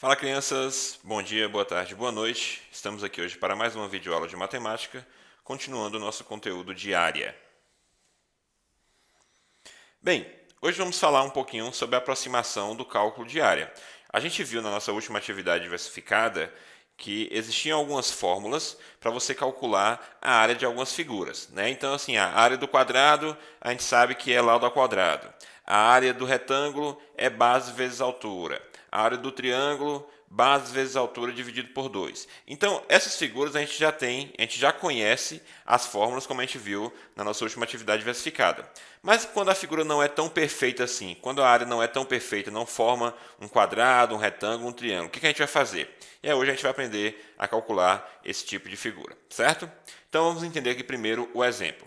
Fala crianças, bom dia, boa tarde, boa noite. Estamos aqui hoje para mais uma videoaula de matemática, continuando o nosso conteúdo de área. Bem, hoje vamos falar um pouquinho sobre a aproximação do cálculo de área. A gente viu na nossa última atividade diversificada que existiam algumas fórmulas para você calcular a área de algumas figuras, né? Então, assim, a área do quadrado, a gente sabe que é lado ao quadrado. A área do retângulo é base vezes altura. A área do triângulo, base vezes altura dividido por 2. Então, essas figuras a gente já tem, a gente já conhece as fórmulas como a gente viu na nossa última atividade diversificada. Mas quando a figura não é tão perfeita assim, quando a área não é tão perfeita, não forma um quadrado, um retângulo, um triângulo, o que a gente vai fazer? E hoje a gente vai aprender a calcular esse tipo de figura, certo? Então vamos entender aqui primeiro o exemplo.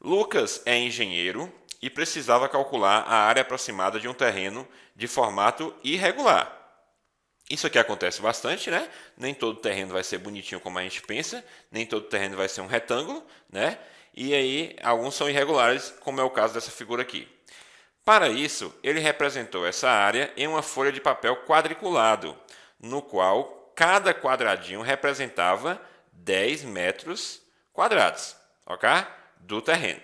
Lucas é engenheiro e precisava calcular a área aproximada de um terreno de formato irregular. Isso aqui acontece bastante, né? Nem todo terreno vai ser bonitinho como a gente pensa, nem todo terreno vai ser um retângulo, né? E aí alguns são irregulares, como é o caso dessa figura aqui. Para isso, ele representou essa área em uma folha de papel quadriculado, no qual cada quadradinho representava 10 metros quadrados, ok? Do terreno.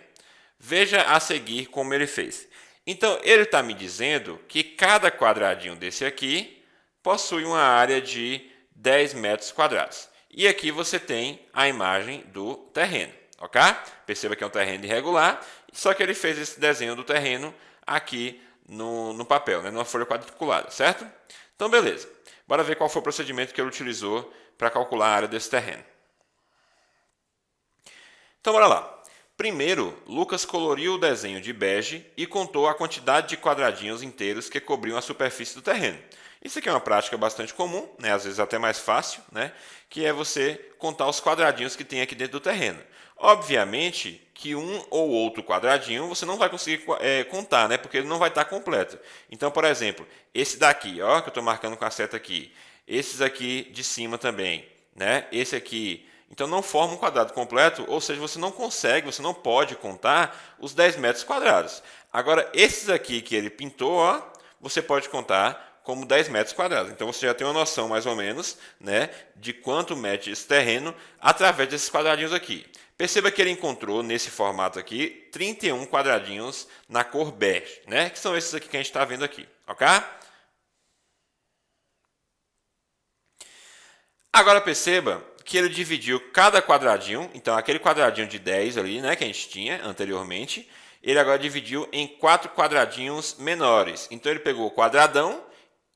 Veja a seguir como ele fez. Então, ele está me dizendo que cada quadradinho desse aqui possui uma área de 10 metros quadrados. E aqui você tem a imagem do terreno, ok? Perceba que é um terreno irregular, só que ele fez esse desenho do terreno aqui no papel, né, numa folha quadriculada, certo? Então, beleza. Bora ver qual foi o procedimento que ele utilizou para calcular a área desse terreno. Então, bora lá. Primeiro, Lucas coloriu o desenho de bege e contou a quantidade de quadradinhos inteiros que cobriam a superfície do terreno. Isso aqui é uma prática bastante comum, né? Às vezes até mais fácil, né? Que é você contar os quadradinhos que tem aqui dentro do terreno. Obviamente que um ou outro quadradinho você não vai conseguir contar, né? Porque ele não vai estar completo. Então, por exemplo, esse daqui, ó, que eu estou marcando com a seta aqui. Esses aqui de cima também, né? Esse aqui. Então não forma um quadrado completo, ou seja, você não consegue, você não pode contar os 10 metros quadrados. Agora, esses aqui que ele pintou, ó, você pode contar como 10 metros quadrados. Então você já tem uma noção, mais ou menos, né, de quanto mede esse terreno através desses quadradinhos aqui. Perceba que ele encontrou, nesse formato aqui, 31 quadradinhos na cor bege, né, que são esses aqui que a gente está vendo aqui, ok? Agora perceba que ele dividiu cada quadradinho, então aquele quadradinho de 10 ali, né, que a gente tinha anteriormente, ele agora dividiu em 4 quadradinhos menores. Então ele pegou o quadradão,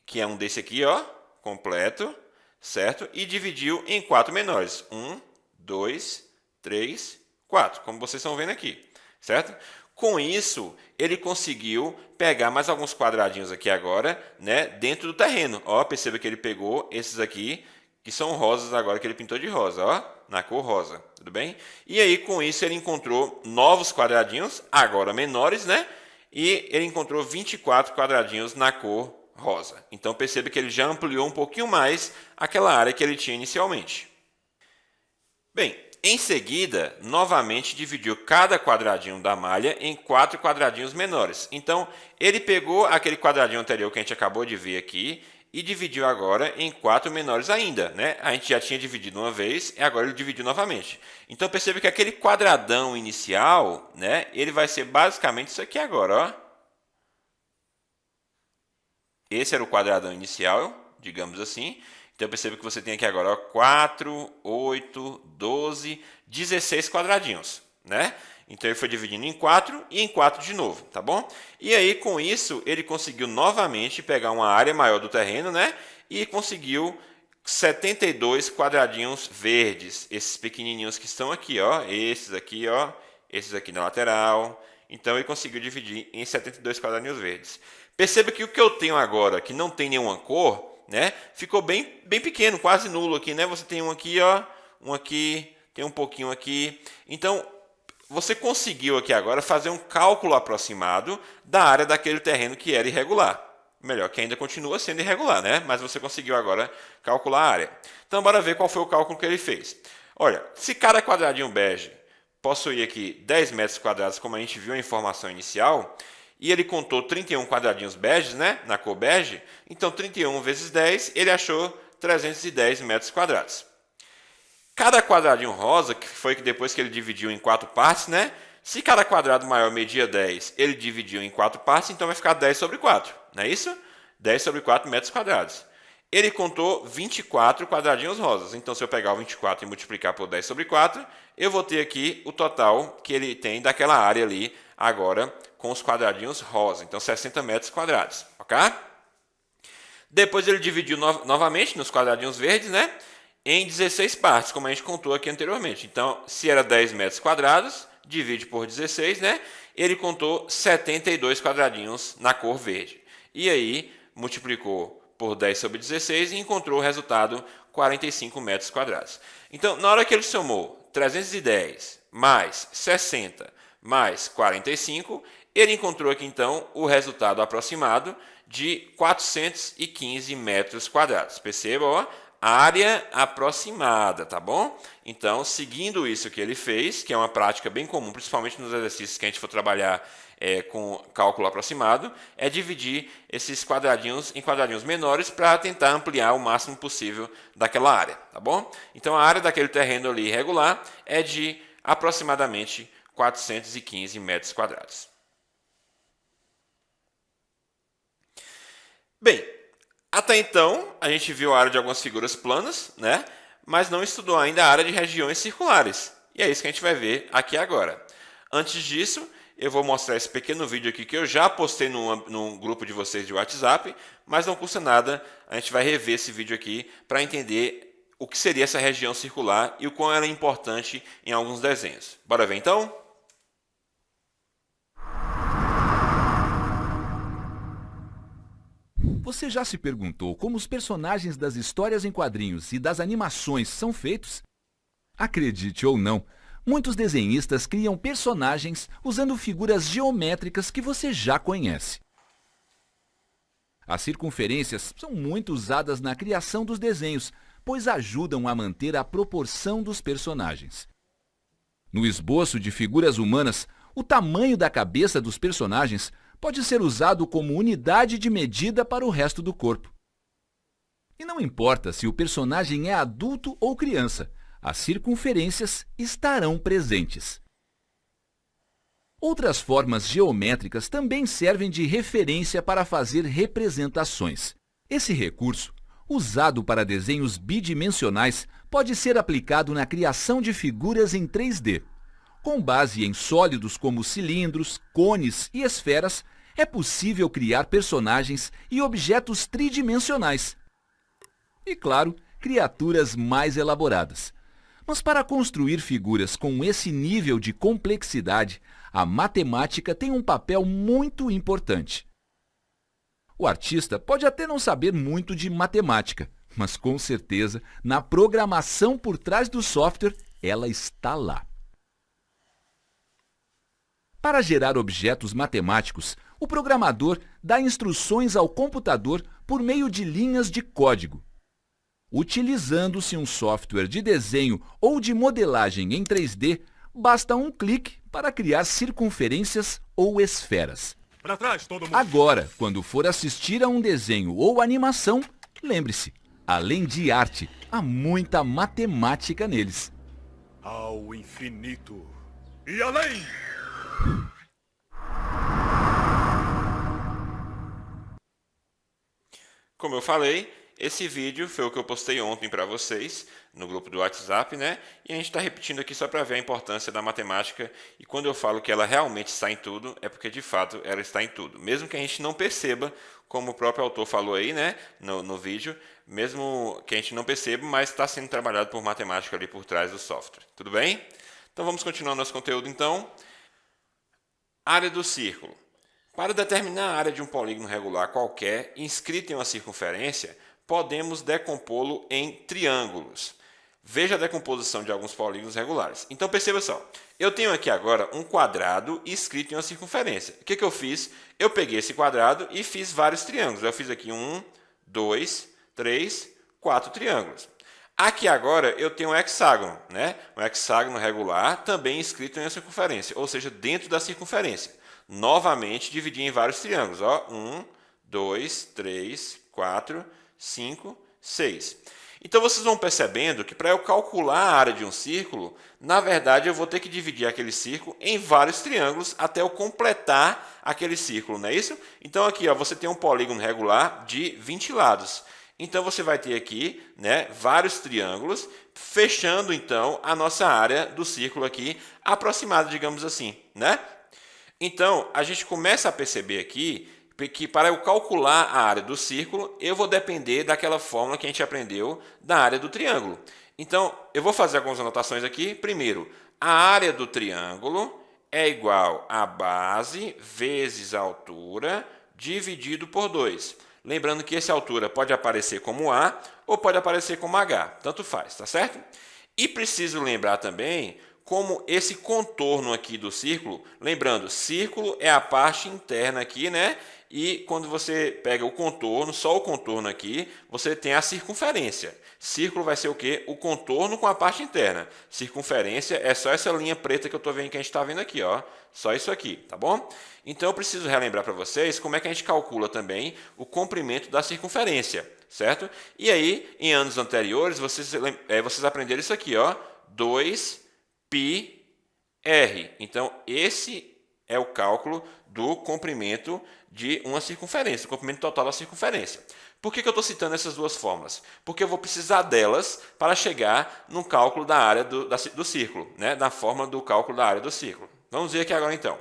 que é um desse aqui, ó, completo, certo? E dividiu em 4 menores. 1, 2, 3, 4, como vocês estão vendo aqui, certo? Com isso, ele conseguiu pegar mais alguns quadradinhos aqui agora, né, dentro do terreno. Ó, perceba que ele pegou esses aqui, que são rosas agora, que ele pintou de rosa, ó, na cor rosa, tudo bem? E aí, com isso, ele encontrou novos quadradinhos, agora menores, né? E ele encontrou 24 quadradinhos na cor rosa. Então, perceba que ele já ampliou um pouquinho mais aquela área que ele tinha inicialmente. Bem, em seguida, novamente dividiu cada quadradinho da malha em 4 quadradinhos menores. Então, ele pegou aquele quadradinho anterior que a gente acabou de ver aqui e dividiu agora em 4 menores ainda, né? A gente já tinha dividido uma vez e agora ele dividiu novamente. Então perceba que aquele quadradão inicial, né? Ele vai ser basicamente isso aqui agora, ó. Esse era o quadradão inicial, digamos assim. Então perceba que você tem aqui agora, ó, 4, 8, 12, 16 quadradinhos, né? Então ele foi dividindo em 4 e em 4 de novo, tá bom? E aí com isso ele conseguiu novamente pegar uma área maior do terreno, né? E conseguiu 72 quadradinhos verdes, esses pequenininhos que estão aqui, ó, esses aqui na lateral. Então ele conseguiu dividir em 72 quadradinhos verdes. Perceba que o que eu tenho agora, que não tem nenhuma cor, né? Ficou bem pequeno, quase nulo aqui, né? Você tem um aqui, ó, um aqui, tem um pouquinho aqui. Então, você conseguiu aqui agora fazer um cálculo aproximado da área daquele terreno que era irregular. Melhor, que ainda continua sendo irregular, né? Mas você conseguiu agora calcular a área. Então, bora ver qual foi o cálculo que ele fez. Olha, se cada quadradinho bege possuía aqui 10 metros quadrados, como a gente viu a informação inicial, e ele contou 31 quadradinhos beges, né, na cor bege, então 31 vezes 10, ele achou 310 metros quadrados. Cada quadradinho rosa, que foi depois que ele dividiu em 4 partes, né, se cada quadrado maior media 10, ele dividiu em 4 partes, então vai ficar 10 sobre 4, não é isso? 10 sobre 4 metros quadrados. Ele contou 24 quadradinhos rosas, então se eu pegar o 24 e multiplicar por 10 sobre 4, eu vou ter aqui o total que ele tem daquela área ali, agora com os quadradinhos rosa, então 60 metros quadrados, ok? Depois ele dividiu novamente nos quadradinhos verdes, né, em 16 partes, como a gente contou aqui anteriormente. Então, se era 10 metros quadrados, divide por 16, né, ele contou 72 quadradinhos na cor verde. E aí, multiplicou por 10 sobre 16 e encontrou o resultado 45 metros quadrados. Então, na hora que ele somou 310 mais 60 mais 45, ele encontrou aqui, então, o resultado aproximado de 415 metros quadrados. Perceba, ó, área aproximada, tá bom? Então, seguindo isso que ele fez, que é uma prática bem comum, principalmente nos exercícios que a gente for trabalhar com cálculo aproximado, é dividir esses quadradinhos em quadradinhos menores para tentar ampliar o máximo possível daquela área, tá bom? Então, a área daquele terreno ali irregular é de aproximadamente 415 metros quadrados. Bem, até então, a gente viu a área de algumas figuras planas, né? Mas não estudou ainda a área de regiões circulares. E é isso que a gente vai ver aqui agora. Antes disso, eu vou mostrar esse pequeno vídeo aqui que eu já postei num grupo de vocês de WhatsApp, mas não custa nada, a gente vai rever esse vídeo aqui para entender o que seria essa região circular e o quão ela é importante em alguns desenhos. Bora ver então? Você já se perguntou como os personagens das histórias em quadrinhos e das animações são feitos? Acredite ou não, muitos desenhistas criam personagens usando figuras geométricas que você já conhece. As circunferências são muito usadas na criação dos desenhos, pois ajudam a manter a proporção dos personagens. No esboço de figuras humanas, o tamanho da cabeça dos personagens pode ser usado como unidade de medida para o resto do corpo. E não importa se o personagem é adulto ou criança, as circunferências estarão presentes. Outras formas geométricas também servem de referência para fazer representações. Esse recurso, usado para desenhos bidimensionais, pode ser aplicado na criação de figuras em 3D. Com base em sólidos como cilindros, cones e esferas, é possível criar personagens e objetos tridimensionais. E, claro, criaturas mais elaboradas. Mas para construir figuras com esse nível de complexidade, a matemática tem um papel muito importante. O artista pode até não saber muito de matemática, mas com certeza, na programação por trás do software, ela está lá. Para gerar objetos matemáticos, o programador dá instruções ao computador por meio de linhas de código. Utilizando-se um software de desenho ou de modelagem em 3D, basta um clique para criar circunferências ou esferas. Pra trás, todo mundo. Agora, quando for assistir a um desenho ou animação, lembre-se, além de arte, há muita matemática neles. Ao infinito e além! Como eu falei, esse vídeo foi o que eu postei ontem para vocês no grupo do WhatsApp, né? E a gente está repetindo aqui só para ver a importância da matemática. E quando eu falo que ela realmente está em tudo, é porque de fato ela está em tudo. Mesmo que a gente não perceba, como o próprio autor falou aí, né? No vídeo, mesmo que a gente não perceba, mas está sendo trabalhado por matemática ali por trás do software. Tudo bem? Então vamos continuar nosso conteúdo então. Área do círculo. Para determinar a área de um polígono regular qualquer, inscrito em uma circunferência, podemos decompô-lo em triângulos. Veja a decomposição de alguns polígonos regulares. Então perceba só, eu tenho aqui agora um quadrado inscrito em uma circunferência. O que eu fiz? Eu peguei esse quadrado e fiz vários triângulos. Eu fiz aqui 1, 2, 3, 4 triângulos. Aqui agora eu tenho um hexágono, né? Um hexágono regular também inscrito em uma circunferência, ou seja, dentro da circunferência. Novamente, dividir em vários triângulos. Ó, 1, 2, 3, 4, 5, 6. Então, vocês vão percebendo que para eu calcular a área de um círculo, na verdade, eu vou ter que dividir aquele círculo em vários triângulos até eu completar aquele círculo, não é isso? Então, aqui ó, você tem um polígono regular de 20 lados. Então, você vai ter aqui, né, vários triângulos, fechando, então, a nossa área do círculo aqui, aproximada, digamos assim, né? Então, a gente começa a perceber aqui que para eu calcular a área do círculo, eu vou depender daquela fórmula que a gente aprendeu da área do triângulo. Então, eu vou fazer algumas anotações aqui. Primeiro, a área do triângulo é igual a base vezes a altura dividido por 2. Lembrando que essa altura pode aparecer como A ou pode aparecer como H, tanto faz, tá certo? E preciso lembrar também como esse contorno aqui do círculo, lembrando, círculo é a parte interna aqui, né? E quando você pega o contorno, só o contorno aqui, você tem a circunferência. Círculo vai ser o quê? O contorno com a parte interna. Circunferência é só essa linha preta que eu estou vendo que a gente está vendo aqui, ó. Só isso aqui, tá bom? Então eu preciso relembrar para vocês como é que a gente calcula também o comprimento da circunferência, certo? E aí, em anos anteriores, vocês aprenderam isso aqui, ó. 2πr. Então, esse é o cálculo do comprimento de uma circunferência, o comprimento total da circunferência. Por que eu estou citando essas duas fórmulas? Porque eu vou precisar delas para chegar no cálculo da área do círculo, né? Na fórmula do cálculo da área do círculo. Vamos ver aqui agora então.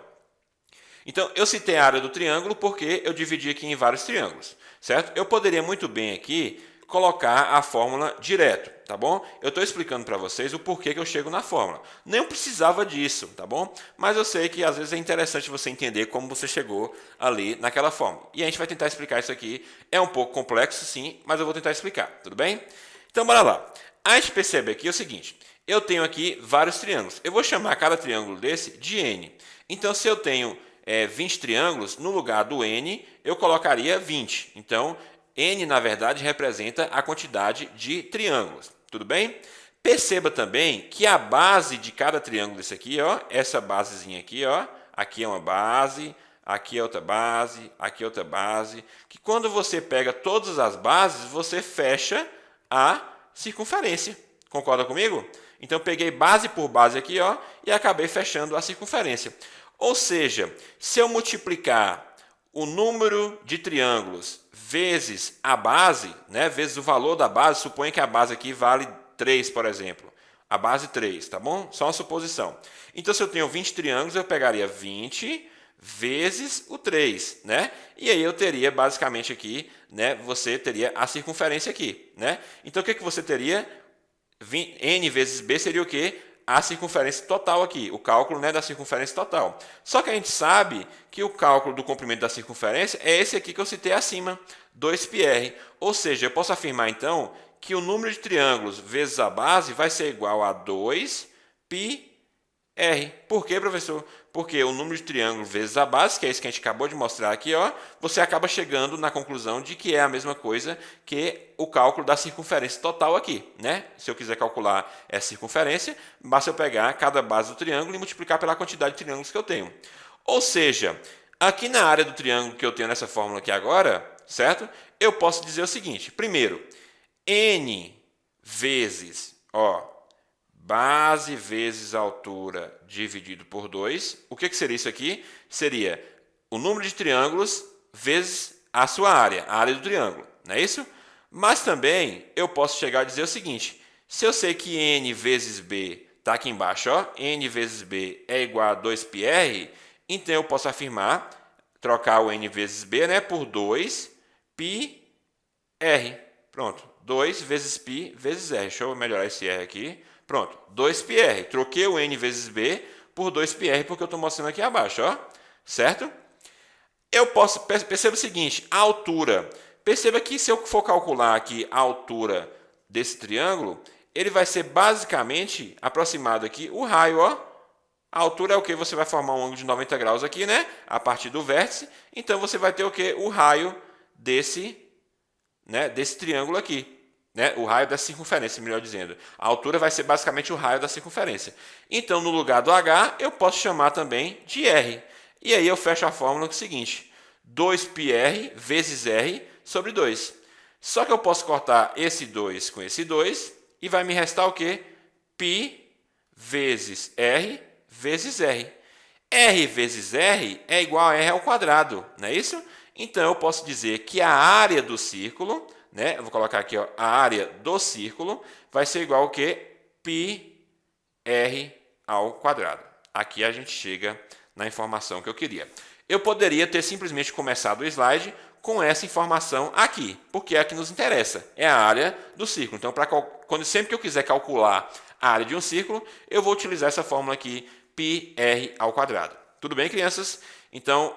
Então, eu citei a área do triângulo porque eu dividi aqui em vários triângulos, certo? Eu poderia muito bem aqui colocar a fórmula direto, tá bom? Eu estou explicando para vocês o porquê que eu chego na fórmula. Nem precisava disso, tá bom? Mas eu sei que às vezes é interessante você entender como você chegou ali naquela fórmula. E a gente vai tentar explicar isso aqui. É um pouco complexo, sim, mas eu vou tentar explicar, tudo bem? Então, bora lá. A gente percebe aqui o seguinte, eu tenho aqui vários triângulos. Eu vou chamar cada triângulo desse de N. Então, se eu tenho 20 triângulos, no lugar do N, eu colocaria 20. Então, N, na verdade, representa a quantidade de triângulos. Tudo bem? Perceba também que a base de cada triângulo desse aqui, ó, essa basezinha aqui, ó, aqui é uma base, aqui é outra base, aqui é outra base, que quando você pega todas as bases, você fecha a circunferência. Concorda comigo? Então, peguei base por base aqui, ó, e acabei fechando a circunferência. Ou seja, se eu multiplicar o número de triângulos vezes a base, né, vezes o valor da base, suponha que a base aqui vale 3, por exemplo. A base 3, tá bom? Só uma suposição. Então, se eu tenho 20 triângulos, eu pegaria 20 vezes o 3, né? E aí eu teria basicamente aqui, né, você teria a circunferência aqui, né? Então, o que você teria? N vezes B seria o quê? A circunferência total aqui, o cálculo, né, da circunferência total. Só que a gente sabe que o cálculo do comprimento da circunferência é esse aqui que eu citei acima, 2πr. Ou seja, eu posso afirmar então que o número de triângulos vezes a base vai ser igual a 2πr. Por quê, professor? Porque o número de triângulos vezes a base, que é isso que a gente acabou de mostrar aqui, ó, você acaba chegando na conclusão de que é a mesma coisa que o cálculo da circunferência total aqui, né? Se eu quiser calcular essa circunferência, basta eu pegar cada base do triângulo e multiplicar pela quantidade de triângulos que eu tenho. Ou seja, aqui na área do triângulo que eu tenho nessa fórmula aqui agora, certo? Eu posso dizer o seguinte, primeiro, N vezes, ó, base vezes a altura dividido por 2. O que seria isso aqui? Seria o número de triângulos vezes a sua área, a área do triângulo, não é isso? Mas também eu posso chegar a dizer o seguinte, se eu sei que N vezes B está aqui embaixo, ó, N vezes B é igual a 2πr, então eu posso afirmar, trocar o N vezes B, né, por 2πr. Pronto, 2 vezes π vezes r. Deixa eu melhorar esse r aqui. Pronto, 2πr. Troquei o N vezes B por 2πr, porque eu estou mostrando aqui abaixo, ó, certo? Eu posso, perceba o seguinte, a altura. Perceba que se eu for calcular aqui a altura desse triângulo, ele vai ser basicamente aproximado aqui, o raio, ó. A altura é o que? Você vai formar um ângulo de 90 graus aqui, né? A partir do vértice. Então, você vai ter o que? O raio desse, né, desse triângulo aqui. Né? O raio da circunferência, melhor dizendo. A altura vai ser basicamente o raio da circunferência. Então, no lugar do H, eu posso chamar também de R. E aí eu fecho a fórmula com o seguinte, 2πr vezes r sobre 2. Só que eu posso cortar esse 2 com esse 2 e vai me restar o quê? π vezes r vezes r. R vezes r é igual a r ao quadrado, não é isso? Então eu posso dizer que a área do círculo, né? Eu vou colocar aqui, ó, a área do círculo vai ser igual ao quê? πr ao quadrado. Aqui a gente chega na informação que eu queria. Eu poderia ter simplesmente começado o slide com essa informação aqui, porque é a que nos interessa, é a área do círculo. Então, sempre que eu quiser calcular a área de um círculo, eu vou utilizar essa fórmula aqui, πr ao quadrado. Tudo bem, crianças? Então,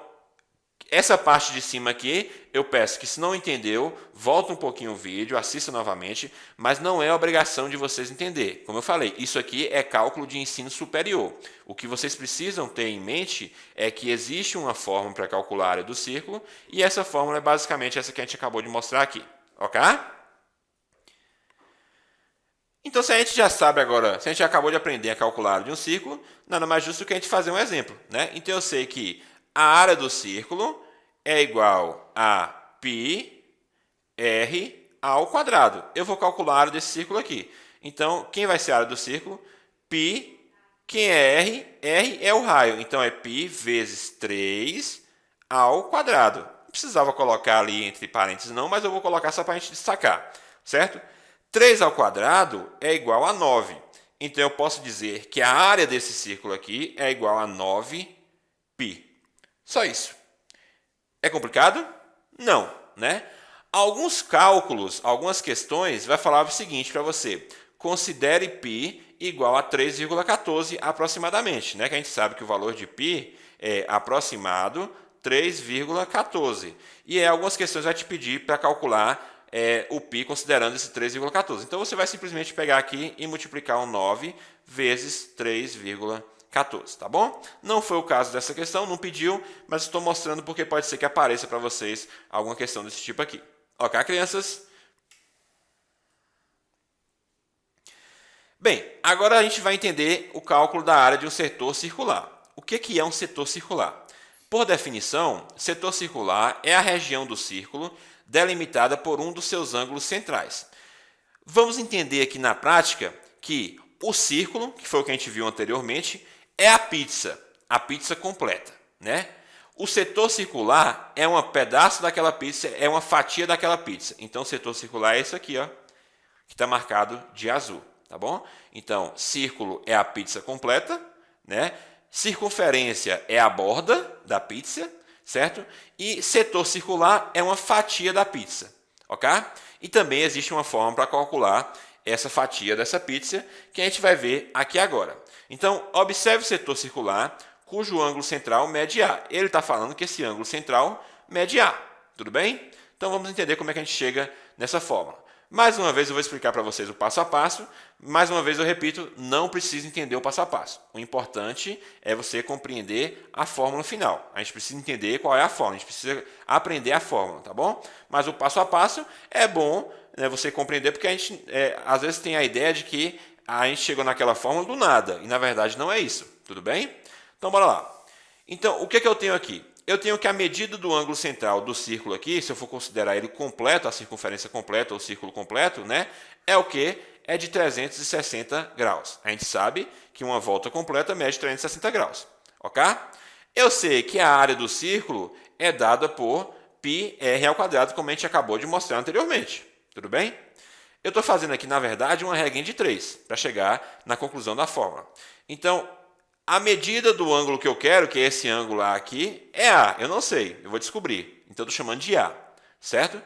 essa parte de cima aqui, eu peço que se não entendeu, volta um pouquinho o vídeo, assista novamente, mas não é obrigação de vocês entender. Como eu falei, isso aqui é cálculo de ensino superior. O que vocês precisam ter em mente é que existe uma fórmula para calcular a área do círculo, e essa fórmula é basicamente essa que a gente acabou de mostrar aqui. Ok? Então, se a gente já sabe agora, se a gente já acabou de aprender a calcular a área de um círculo, nada mais justo que a gente fazer um exemplo, né? Então, eu sei que a área do círculo é igual a πr ao quadrado. Eu vou calcular a área desse círculo aqui. Então, quem vai ser a área do círculo? Π. Quem é r? R é o raio. Então, é π vezes 3 ao quadrado. Não precisava colocar ali entre parênteses não, mas eu vou colocar só para a gente destacar. Certo? 3 ao quadrado é igual a 9. Então, eu posso dizer que a área desse círculo aqui é igual a 9π. Só isso. É complicado? Não, né? Alguns cálculos, algumas questões, vai falar o seguinte para você. Considere π igual a 3,14 aproximadamente, né? Que a gente sabe que o valor de π é aproximado 3,14. E algumas questões vai te pedir para calcular o π considerando esse 3,14. Então, você vai simplesmente pegar aqui e multiplicar o 9 vezes 3,14. 14, tá bom? Não foi o caso dessa questão, não pediu, mas estou mostrando porque pode ser que apareça para vocês alguma questão desse tipo aqui. Ok, crianças? Bem, agora a gente vai entender o cálculo da área de um setor circular. O que é um setor circular? Por definição, setor circular é a região do círculo delimitada por um dos seus ângulos centrais. Vamos entender aqui na prática que o círculo, que foi o que a gente viu anteriormente, é a pizza completa, né? O setor circular é um pedaço daquela pizza, é uma fatia daquela pizza. Então, o setor circular é isso aqui, ó, que está marcado de azul, tá bom? Então, círculo é a pizza completa, né? Circunferência é a borda da pizza, certo? E setor circular é uma fatia da pizza, ok? E também existe uma forma para calcular essa fatia dessa pizza, que a gente vai ver aqui agora. Então, observe o setor circular, cujo ângulo central mede A. Ele está falando que esse ângulo central mede A. Tudo bem? Então, vamos entender como é que a gente chega nessa fórmula. Mais uma vez, eu vou explicar para vocês o passo a passo. Mais uma vez, eu repito, não precisa entender o passo a passo. O importante é você compreender a fórmula final. A gente precisa entender qual é a fórmula, a gente precisa aprender a fórmula, tá bom? Mas o passo a passo é bom, né, você compreender, porque a gente às vezes tem a ideia de que a gente chegou naquela fórmula do nada, e na verdade não é isso, tudo bem? Então, bora lá. Então, o que eu tenho aqui? Eu tenho que a medida do ângulo central do círculo aqui, se eu for considerar ele completo, a circunferência completa ou o círculo completo, né, é o quê? É de 360 graus. A gente sabe que uma volta completa mede 360 graus, ok? Eu sei que a área do círculo é dada por πr ao quadrado, como a gente acabou de mostrar anteriormente, tudo bem? Eu estou fazendo aqui, na verdade, uma regrinha de 3, para chegar na conclusão da fórmula. Então, a medida do ângulo que eu quero, que é esse ângulo aqui, é A. Eu não sei, eu vou descobrir. Então, eu estou chamando de A, certo?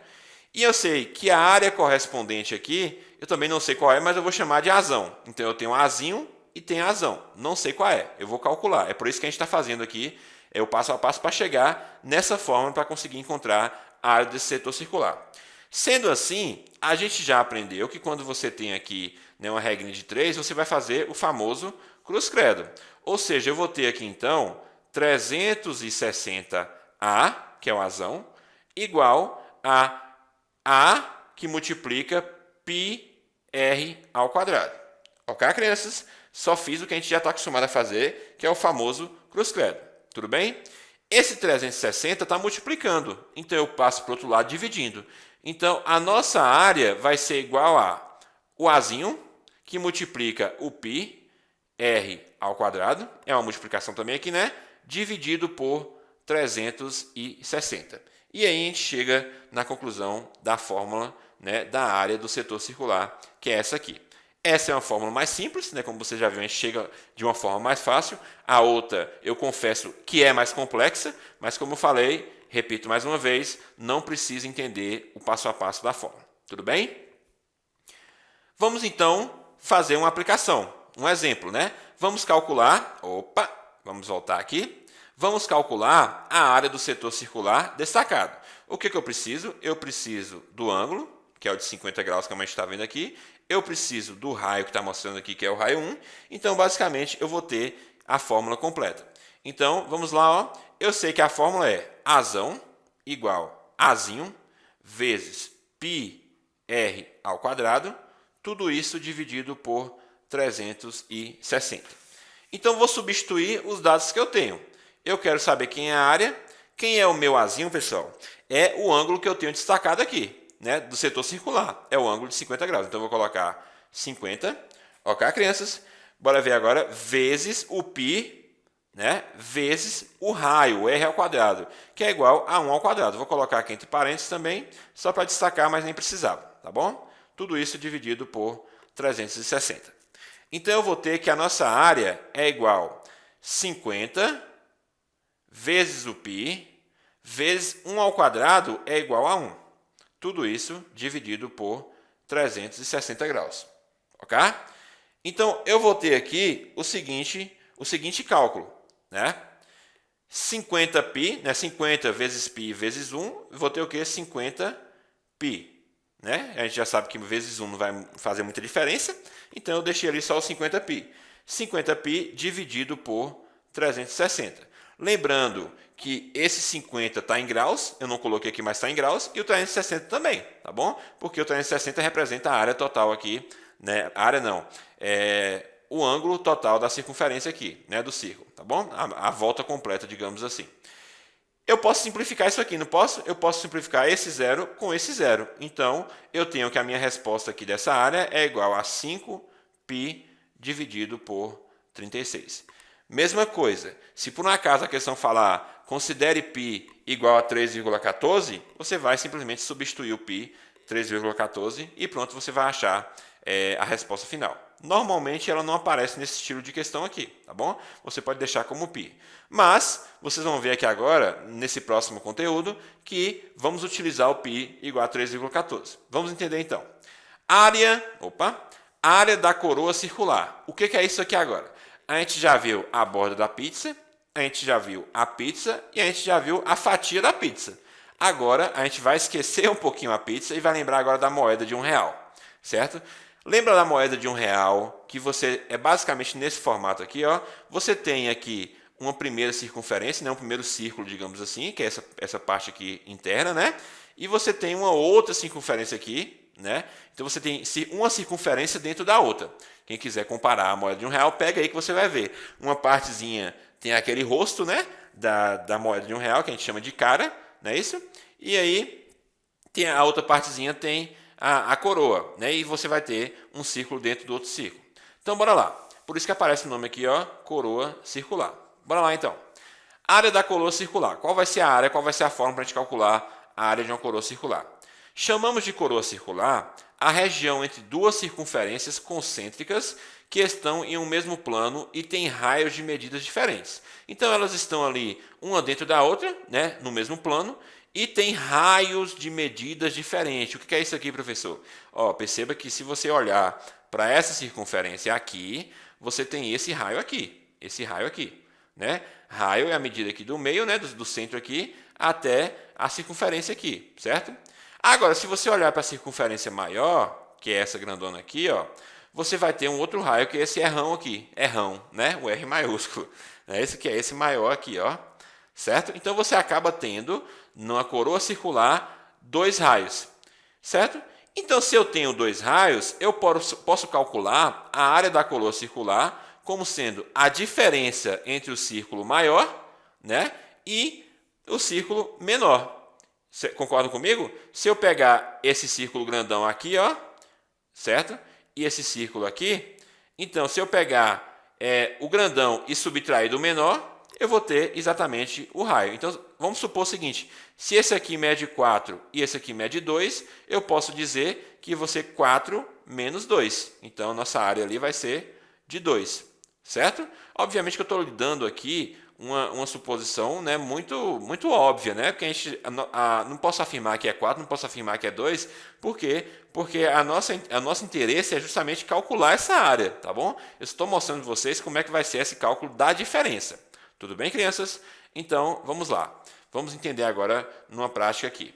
E eu sei que a área correspondente aqui, eu também não sei qual é, mas eu vou chamar de Azão. Então, eu tenho Azinho e tenho Azão. Não sei qual é, eu vou calcular. É por isso que a gente está fazendo aqui o passo a passo para chegar nessa fórmula para conseguir encontrar a área desse setor circular. Sendo assim, a gente já aprendeu que quando você tem aqui, né, uma regrinha de 3, você vai fazer o famoso cruz-credo. Ou seja, eu vou ter aqui, então, 360A, que é o Azão, igual a A, que multiplica πr ao quadrado. Ok, crianças? Só fiz o que a gente já está acostumado a fazer, que é o famoso cruz-credo. Tudo bem? Esse 360 está multiplicando, então eu passo para o outro lado dividindo. Então, a nossa área vai ser igual a o Azinho, que multiplica o πr ao quadrado, é uma multiplicação também aqui, né? Dividido por 360. E aí a gente chega na conclusão da fórmula, né, da área do setor circular, que é essa aqui. Essa é uma fórmula mais simples, né? Como você já viu, a gente chega de uma forma mais fácil. A outra, eu confesso que é mais complexa, mas como eu falei, repito mais uma vez, não precisa entender o passo a passo da fórmula. Tudo bem? Vamos então fazer uma aplicação, um exemplo, né? Vamos calcular, vamos voltar aqui. Vamos calcular a área do setor circular destacado. O que eu preciso? Eu preciso do ângulo, que é o de 50 graus que a gente está vendo aqui. Eu preciso do raio que está mostrando aqui, que é o raio 1. Então, basicamente, eu vou ter a fórmula completa. Então, vamos lá. Ó. Eu sei que a fórmula é Azão igual Azinho vezes πr ao quadrado. Tudo isso dividido por 360. Então, vou substituir os dados que eu tenho. Eu quero saber quem é a área. Quem é o meu Azinho, pessoal? É o ângulo que eu tenho destacado aqui, né, do setor circular. É o ângulo de 50 graus. Então, eu vou colocar 50. Ok, crianças? Bora ver agora. Vezes o π, né, vezes o raio, o r ao quadrado, que é igual a 1 ao quadrado. Vou colocar aqui entre parênteses também, só para destacar, mas nem precisava. Tá bom? Tudo isso dividido por 360. Então, eu vou ter que a nossa área é igual a 50 vezes o π, vezes 1 ao quadrado é igual a 1. Tudo isso dividido por 360 graus. Ok? Então, eu vou ter aqui o seguinte cálculo. Né? 50π, né? 50 vezes π vezes 1, vou ter o quê? 50π. Né? A gente já sabe que vezes 1 não vai fazer muita diferença, então eu deixei ali só o 50π. 50π dividido por 360. Lembrando que esse 50 está em graus, eu não coloquei aqui, mas está em graus, e o 360 também, tá bom? Porque o 360 representa a área total aqui, né? A área não, o ângulo total da circunferência aqui, né? Do círculo, tá bom? A volta completa, digamos assim. Eu posso simplificar isso aqui, não posso? Eu posso simplificar esse zero com esse zero. Então, eu tenho que a minha resposta aqui dessa área é igual a 5π dividido por 36. Mesma coisa, se por um acaso a questão falar considere π igual a 3,14, você vai simplesmente substituir o π 3,14 e pronto, você vai achar a resposta final. Normalmente ela não aparece nesse estilo de questão aqui, tá bom? Você pode deixar como π. Mas vocês vão ver aqui agora, nesse próximo conteúdo, que vamos utilizar o π igual a 3,14. Vamos entender então. Área da coroa circular. O que é isso aqui agora? A gente já viu a borda da pizza, a gente já viu a pizza e a gente já viu a fatia da pizza. Agora, a gente vai esquecer um pouquinho a pizza e vai lembrar agora da moeda de R$1, certo? Lembra da moeda de R$1, que você é basicamente nesse formato aqui, ó. Você tem aqui uma primeira circunferência, né, um primeiro círculo, digamos assim, que é essa parte aqui interna, né? E você tem uma outra circunferência aqui, né? Então você tem uma circunferência dentro da outra. Quem quiser comparar a moeda de R$1, pega aí que você vai ver. Uma partezinha tem aquele rosto, né, da moeda de R$1, que a gente chama de cara, não é isso? E aí tem a outra partezinha tem a coroa, né? E você vai ter um círculo dentro do outro círculo. Então, bora lá. Por isso que aparece o nome aqui, ó, coroa circular. Bora lá, então. Área da coroa circular. Qual vai ser a área, qual vai ser a forma para a gente calcular a área de uma coroa circular? Chamamos de coroa circular a região entre duas circunferências concêntricas que estão em um mesmo plano e têm raios de medidas diferentes. Então, elas estão ali, uma dentro da outra, né, no mesmo plano, e tem raios de medidas diferentes. O que é isso aqui, professor? Ó, perceba que se você olhar para essa circunferência aqui, você tem esse raio aqui. Né? Raio é a medida aqui do meio, né, do centro aqui, até a circunferência aqui, certo? Agora, se você olhar para a circunferência maior, que é essa grandona aqui, ó, você vai ter um outro raio, que é esse Rão aqui. Rão, né? O R maiúsculo. Esse que é esse maior aqui, ó. Certo? Então, você acaba tendo, numa coroa circular, dois raios. Certo? Então, se eu tenho dois raios, eu posso calcular a área da coroa circular como sendo a diferença entre o círculo maior, né, e o círculo menor. Você concorda comigo? Se eu pegar esse círculo grandão aqui, ó, certo? E esse círculo aqui, então se eu pegar o grandão e subtrair do menor, eu vou ter exatamente o raio. Então, vamos supor o seguinte, se esse aqui mede 4 e esse aqui mede 2, eu posso dizer que vou ser 4 menos 2. Então, nossa área ali vai ser de 2, certo? Obviamente que eu estou lhe dando aqui uma suposição, né, muito óbvia, né? Porque a gente não posso afirmar que é 4, não posso afirmar que é 2. Por quê? Porque nosso interesse é justamente calcular essa área, tá bom? Eu estou mostrando para vocês como é que vai ser esse cálculo da diferença. Tudo bem, crianças? Então, vamos lá. Vamos entender agora numa prática aqui.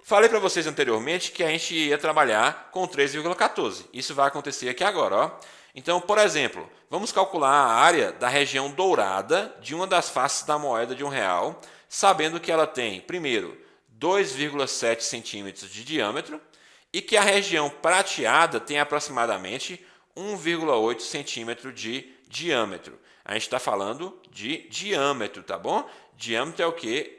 Falei para vocês anteriormente que a gente ia trabalhar com 3,14. Isso vai acontecer aqui agora, ó. Então, por exemplo, vamos calcular a área da região dourada de uma das faces da moeda de R$1, sabendo que ela tem, primeiro, 2,7 centímetros de diâmetro e que a região prateada tem aproximadamente 1,8 centímetro de diâmetro. A gente está falando de diâmetro, tá bom? Diâmetro é o quê?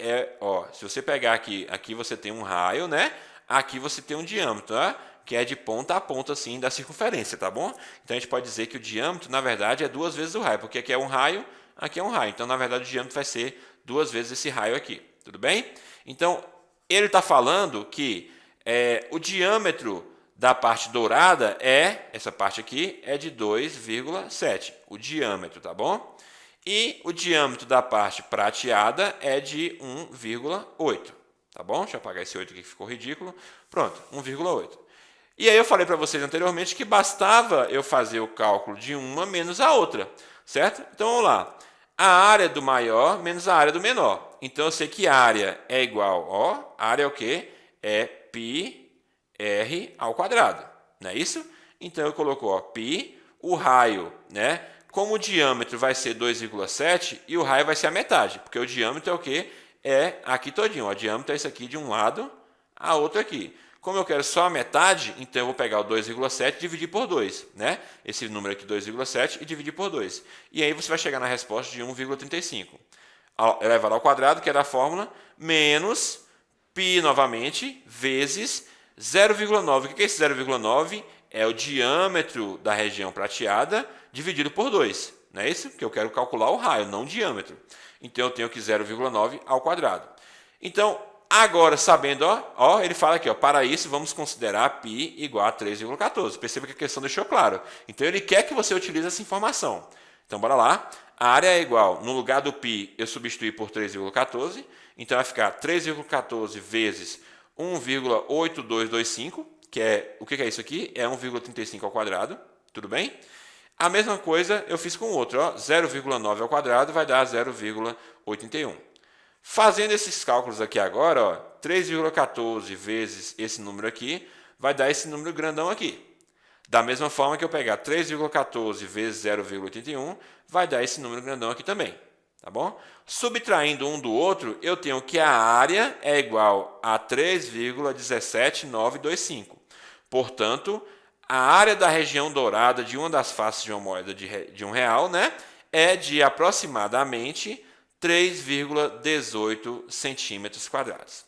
Se você pegar aqui você tem um raio, né? Aqui você tem um diâmetro, tá? Que é de ponta a ponta, assim, da circunferência, tá bom? Então, a gente pode dizer que o diâmetro, na verdade, é 2 vezes o raio, porque aqui é um raio, aqui é um raio. Então, na verdade, o diâmetro vai ser 2 vezes esse raio aqui, tudo bem? Então, ele está falando que o diâmetro da parte dourada essa parte aqui, é de 2,7, o diâmetro, tá bom? E o diâmetro da parte prateada é de 1,8, tá bom? Deixa eu apagar esse 8 aqui que ficou ridículo. Pronto, 1,8. E aí eu falei para vocês anteriormente que bastava eu fazer o cálculo de uma menos a outra, certo? Então, vamos lá. A área do maior menos a área do menor. Então, eu sei que a área é igual, a área é o quê? É πr ao quadrado, não é isso? Então, eu coloco, π, o raio, né? Como o diâmetro vai ser 2,7 e o raio vai ser a metade, porque o diâmetro é o quê? É aqui todinho, o diâmetro é isso aqui de um lado a outro aqui. Como eu quero só a metade, então eu vou pegar o 2,7 e dividir por 2, né? Esse número aqui, 2,7, e dividir por 2. E aí você vai chegar na resposta de 1,35. Elevado ao quadrado, que é da fórmula, menos π novamente, vezes 0,9. O que é esse 0,9? É o diâmetro da região prateada dividido por 2. Não é isso? Que eu quero calcular o raio, não o diâmetro. Então, eu tenho que 0,9 ao quadrado. Então, agora, sabendo, ele fala aqui, para isso, vamos considerar π igual a 3,14. Perceba que a questão deixou claro. Então, ele quer que você utilize essa informação. Então, bora lá. A área é igual, no lugar do π, eu substituí por 3,14. Então, vai ficar 3,14 vezes 1,8225, que é, o que é isso aqui? É 1,35 ao quadrado, tudo bem? A mesma coisa eu fiz com o outro, 0,9 ao quadrado vai dar 0,81. Fazendo esses cálculos aqui agora, 3,14 vezes esse número aqui, vai dar esse número grandão aqui. Da mesma forma que eu pegar 3,14 vezes 0,81, vai dar esse número grandão aqui também. Tá bom? Subtraindo um do outro, eu tenho que a área é igual a 3,17925. Portanto, a área da região dourada de uma das faces de uma moeda de R$1, né, é de aproximadamente 3,18 centímetros quadrados.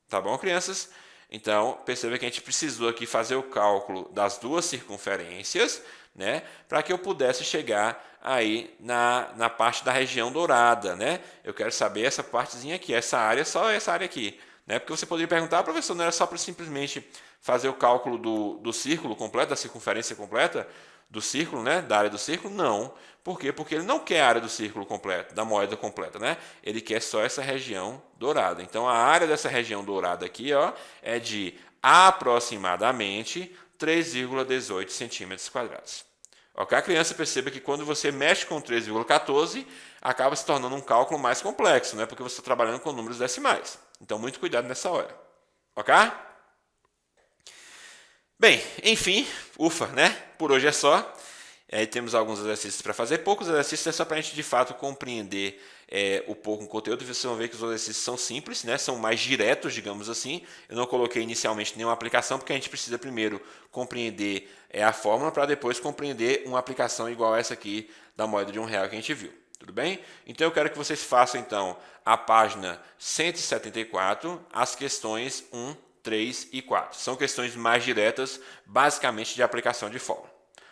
Tá bom, crianças? Então, perceba que a gente precisou aqui fazer o cálculo das duas circunferências, né, para que eu pudesse chegar aí na parte da região dourada, né? Eu quero saber essa partezinha aqui, essa área, só essa área aqui, né? Porque você poderia perguntar, professor, não era só para simplesmente fazer o cálculo do círculo completo, da circunferência completa do círculo, né? Da área do círculo? Não. Por quê? Porque ele não quer a área do círculo completo, da moeda completa, né? Ele quer só essa região dourada. Então, a área dessa região dourada aqui, é de aproximadamente 3,18 centímetros quadrados. Ok? A criança perceba que quando você mexe com 3,14, acaba se tornando um cálculo mais complexo, né? Porque você está trabalhando com números decimais. Então, muito cuidado nessa hora. Ok? Bem, enfim, ufa, né? Por hoje é só. Aí temos alguns exercícios para fazer. Poucos exercícios é só para a gente, de fato, compreender um pouco o conteúdo. Vocês vão ver que os exercícios são simples, né? São mais diretos, digamos assim. Eu não coloquei inicialmente nenhuma aplicação, porque a gente precisa primeiro compreender a fórmula para depois compreender uma aplicação igual essa aqui da moeda de R$1 que a gente viu. Tudo bem? Então eu quero que vocês façam então a página 174, as questões 1, 3 e 4. São questões mais diretas, basicamente de aplicação de fórmula.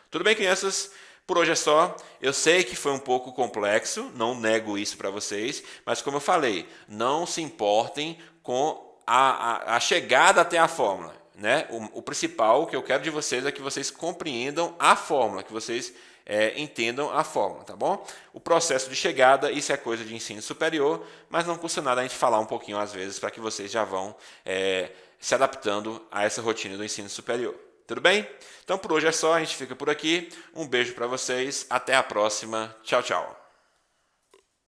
Tudo bem, crianças? Por hoje é só. Eu sei que foi um pouco complexo, não nego isso para vocês, mas como eu falei, não se importem com a chegada até a fórmula, né? O principal que eu quero de vocês é que vocês compreendam a fórmula, que vocês entendam a fórmula, tá bom? O processo de chegada, isso é coisa de ensino superior, mas não custa nada a gente falar um pouquinho às vezes para que vocês já vão se adaptando a essa rotina do ensino superior. Tudo bem? Então por hoje é só, a gente fica por aqui. Um beijo para vocês, até a próxima. Tchau, tchau.